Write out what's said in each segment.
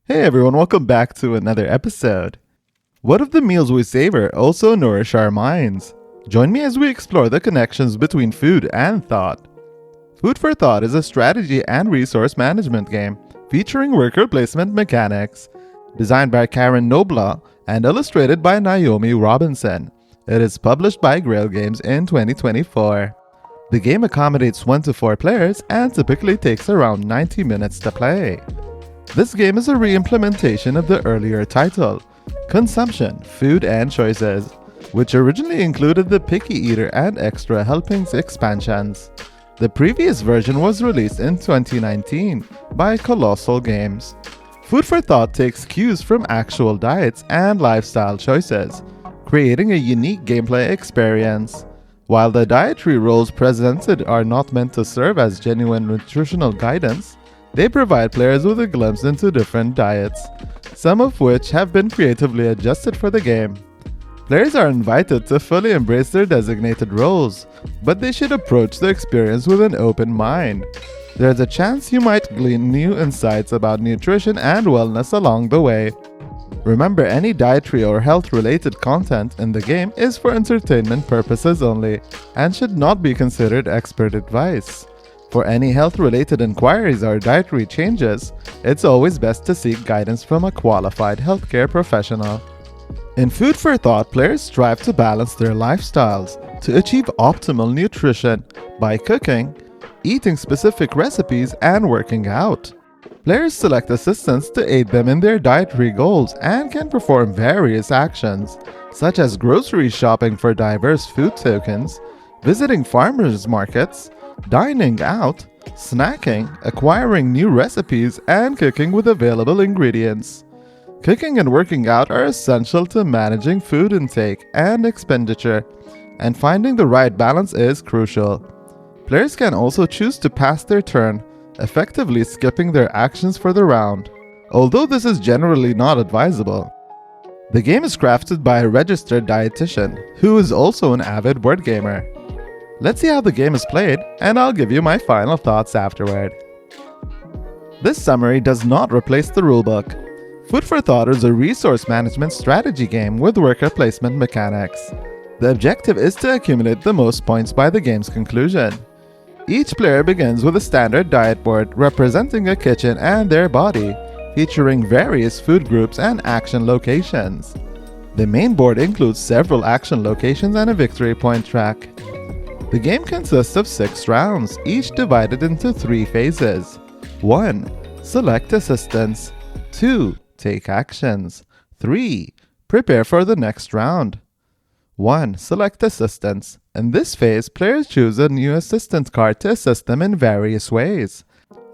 Hey everyone, welcome back to another episode. What of the meals we savor also nourish our minds? Join me as we explore the connections between food and thought. Food for Thought is a strategy and resource management game featuring worker placement mechanics, designed by Karen Knoblaugh and illustrated by Naomi Robinson. It is published by Grail Games in 2024. The game accommodates 1 to 4 players and typically takes around 90 minutes to play. This game is a re-implementation of the earlier title, Consumption, Food and Choices, which originally included the Picky Eater and Extra Helpings expansions. The previous version was released in 2019 by Colossal Games. Food for Thought takes cues from actual diets and lifestyle choices, creating a unique gameplay experience. While the dietary rules presented are not meant to serve as genuine nutritional guidance, they provide players with a glimpse into different diets, some of which have been creatively adjusted for the game. Players are invited to fully embrace their designated roles, but they should approach the experience with an open mind. There's a chance you might glean new insights about nutrition and wellness along the way. Remember, any dietary or health-related content in the game is for entertainment purposes only and should not be considered expert advice. For any health-related inquiries or dietary changes, it's always best to seek guidance from a qualified healthcare professional. In Food for Thought, players strive to balance their lifestyles to achieve optimal nutrition by cooking, eating specific recipes, and working out. Players select assistants to aid them in their dietary goals and can perform various actions, such as grocery shopping for diverse food tokens, visiting farmers markets, dining out, snacking, acquiring new recipes, and cooking with available ingredients. Cooking and working out are essential to managing food intake and expenditure, and finding the right balance is crucial. Players can also choose to pass their turn, effectively skipping their actions for the round, although this is generally not advisable. The game is crafted by a registered dietitian, who is also an avid board gamer. Let's see how the game is played, and I'll give you my final thoughts afterward. This summary does not replace the rulebook. Food for Thought is a resource management strategy game with worker placement mechanics. The objective is to accumulate the most points by the game's conclusion. Each player begins with a standard diet board representing a kitchen and their body, featuring various food groups and action locations. The main board includes several action locations and a victory point track. The game consists of 6 rounds, each divided into 3 phases. 1. Select assistants. 2. Take actions. 3. Prepare for the next round. 1. Select assistants. In this phase, players choose a new assistant card to assist them in various ways.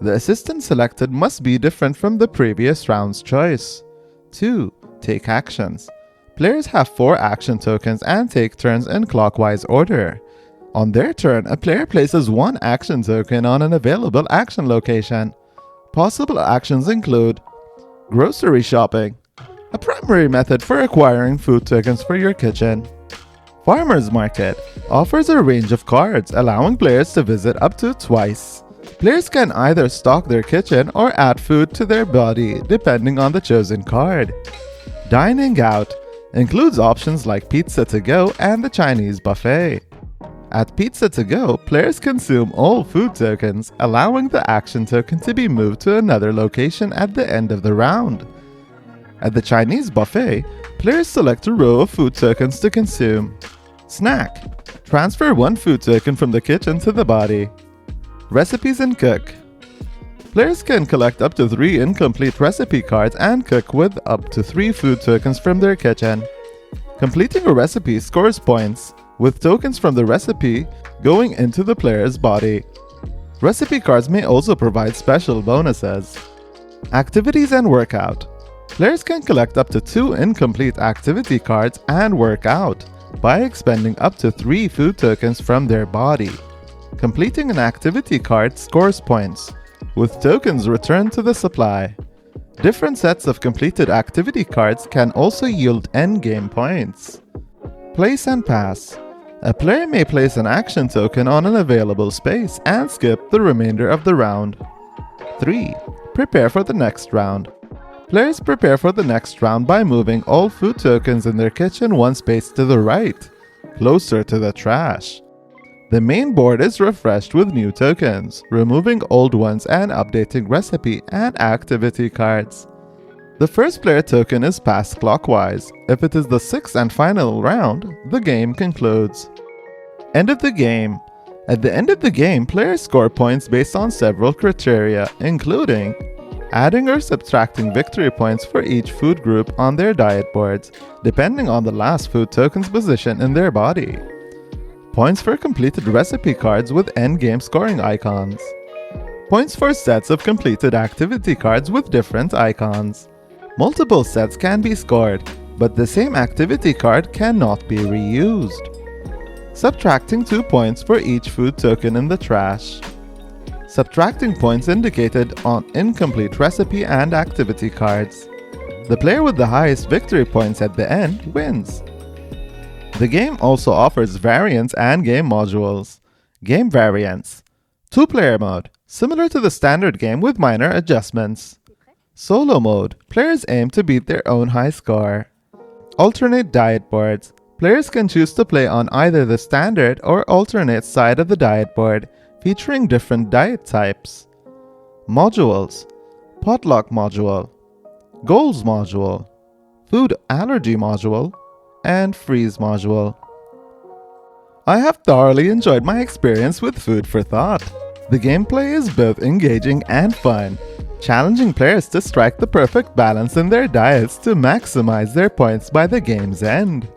The assistant selected must be different from the previous round's choice. 2. Take actions. Players have 4 action tokens and take turns in clockwise order. On their turn, a player places 1 action token on an available action location. Possible actions include grocery shopping, a primary method for acquiring food tokens for your kitchen. Farmers Market offers a range of cards, allowing players to visit up to twice. Players can either stock their kitchen or add food to their body, depending on the chosen card. Dining Out includes options like pizza to go and the Chinese buffet. At Pizza to Go, players consume all food tokens, allowing the action token to be moved to another location at the end of the round. At the Chinese buffet, players select a row of food tokens to consume. Snack. Transfer 1 food token from the kitchen to the body. Recipes and Cook. Players can collect up to 3 incomplete recipe cards and cook with up to 3 food tokens from their kitchen. Completing a recipe scores points, with tokens from the recipe going into the player's body. Recipe cards may also provide special bonuses. Activities and Workout. Players can collect up to 2 incomplete activity cards and work out by expending up to 3 food tokens from their body. Completing an activity card scores points, with tokens returned to the supply. Different sets of completed activity cards can also yield endgame points. Place and Pass. A player may place an action token on an available space and skip the remainder of the round. 3. Prepare for the next round. Players prepare for the next round by moving all food tokens in their kitchen one space to the right, closer to the trash. The main board is refreshed with new tokens, removing old ones and updating recipe and activity cards. The first player token is passed clockwise. If it is the sixth and final round, the game concludes. End of the game. At the end of the game, players score points based on several criteria, including adding or subtracting victory points for each food group on their diet boards, depending on the last food token's position in their body. Points for completed recipe cards with endgame scoring icons. Points for sets of completed activity cards with different icons. Multiple sets can be scored, but the same activity card cannot be reused. Subtracting 2 points for each food token in the trash. Subtracting points indicated on incomplete recipe and activity cards. The player with the highest victory points at the end wins. The game also offers variants and game modules. Game variants. 2-player mode, similar to the standard game with minor adjustments. Solo mode, players aim to beat their own high score. Alternate diet boards. Players can choose to play on either the standard or alternate side of the diet board, featuring different diet types. Modules. Potluck module, Goals module, Food allergy module, and Freeze module. I have thoroughly enjoyed my experience with Food for Thought. The gameplay is both engaging and fun, challenging players to strike the perfect balance in their diets to maximize their points by the game's end.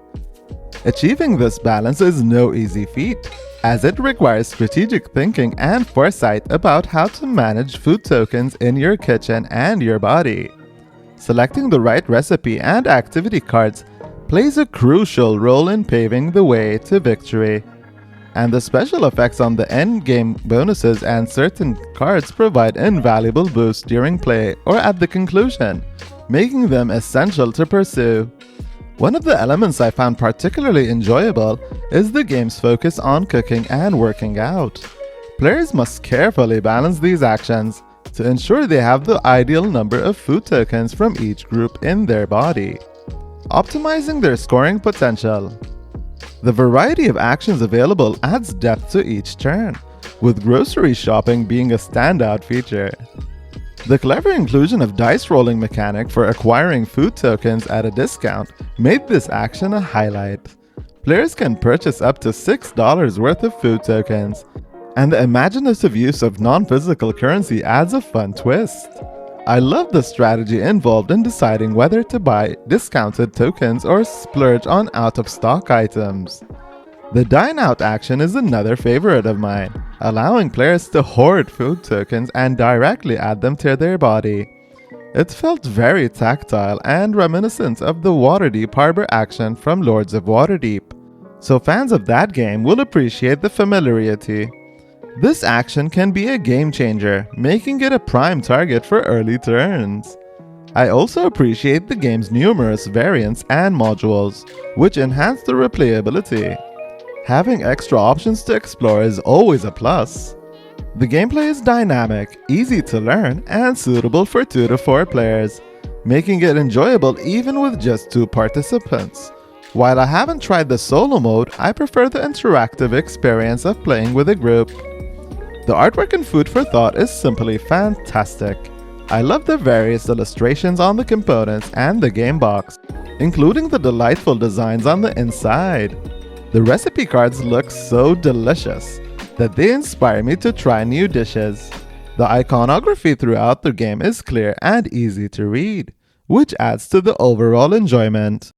Achieving this balance is no easy feat, as it requires strategic thinking and foresight about how to manage food tokens in your kitchen and your body. Selecting the right recipe and activity cards plays a crucial role in paving the way to victory. And the special effects on the end game bonuses and certain cards provide invaluable boosts during play or at the conclusion, making them essential to pursue. One of the elements I found particularly enjoyable is the game's focus on cooking and working out. Players must carefully balance these actions to ensure they have the ideal number of food tokens from each group in their body, optimizing their scoring potential. The variety of actions available adds depth to each turn, with grocery shopping being a standout feature. The clever inclusion of dice rolling mechanic for acquiring food tokens at a discount made this action a highlight. Players can purchase up to $6 worth of food tokens, and the imaginative use of non-physical currency adds a fun twist. I love the strategy involved in deciding whether to buy discounted tokens or splurge on out-of-stock items. The Dine Out action is another favorite of mine, allowing players to hoard food tokens and directly add them to their body. It felt very tactile and reminiscent of the Waterdeep Harbor action from Lords of Waterdeep, so fans of that game will appreciate the familiarity. This action can be a game changer, making it a prime target for early turns. I also appreciate the game's numerous variants and modules, which enhance the replayability. Having extra options to explore is always a plus. The gameplay is dynamic, easy to learn, and suitable for 2 to 4 players, making it enjoyable even with just 2 participants. While I haven't tried the solo mode, I prefer the interactive experience of playing with a group. The artwork in Food for Thought is simply fantastic. I love the various illustrations on the components and the game box, including the delightful designs on the inside. The recipe cards look so delicious that they inspire me to try new dishes. The iconography throughout the game is clear and easy to read, which adds to the overall enjoyment.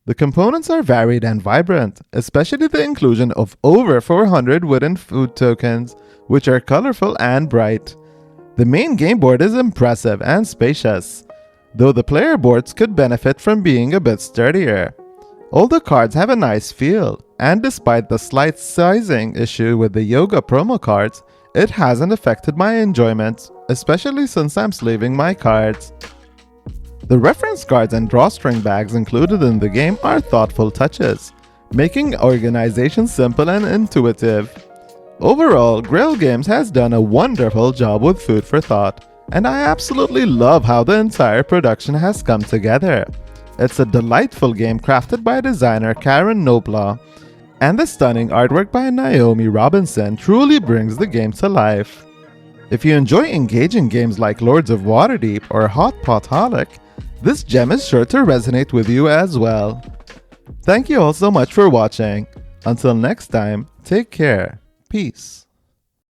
The components are varied and vibrant, especially the inclusion of over 400 wooden food tokens, which are colorful and bright. The main game board is impressive and spacious, though the player boards could benefit from being a bit sturdier. All the cards have a nice feel, and despite the slight sizing issue with the yoga promo cards, it hasn't affected my enjoyment, especially since I'm sleeving my cards. The reference cards and drawstring bags included in the game are thoughtful touches, making organization simple and intuitive. Overall, Grail Games has done a wonderful job with Food for Thought, and I absolutely love how the entire production has come together. It's a delightful game crafted by designer Karen Knoblaugh, and the stunning artwork by Naomi Robinson truly brings the game to life. If you enjoy engaging games like Lords of Waterdeep or Hot Potaholic, this gem is sure to resonate with you as well. Thank you all so much for watching. Until next time, take care. Peace.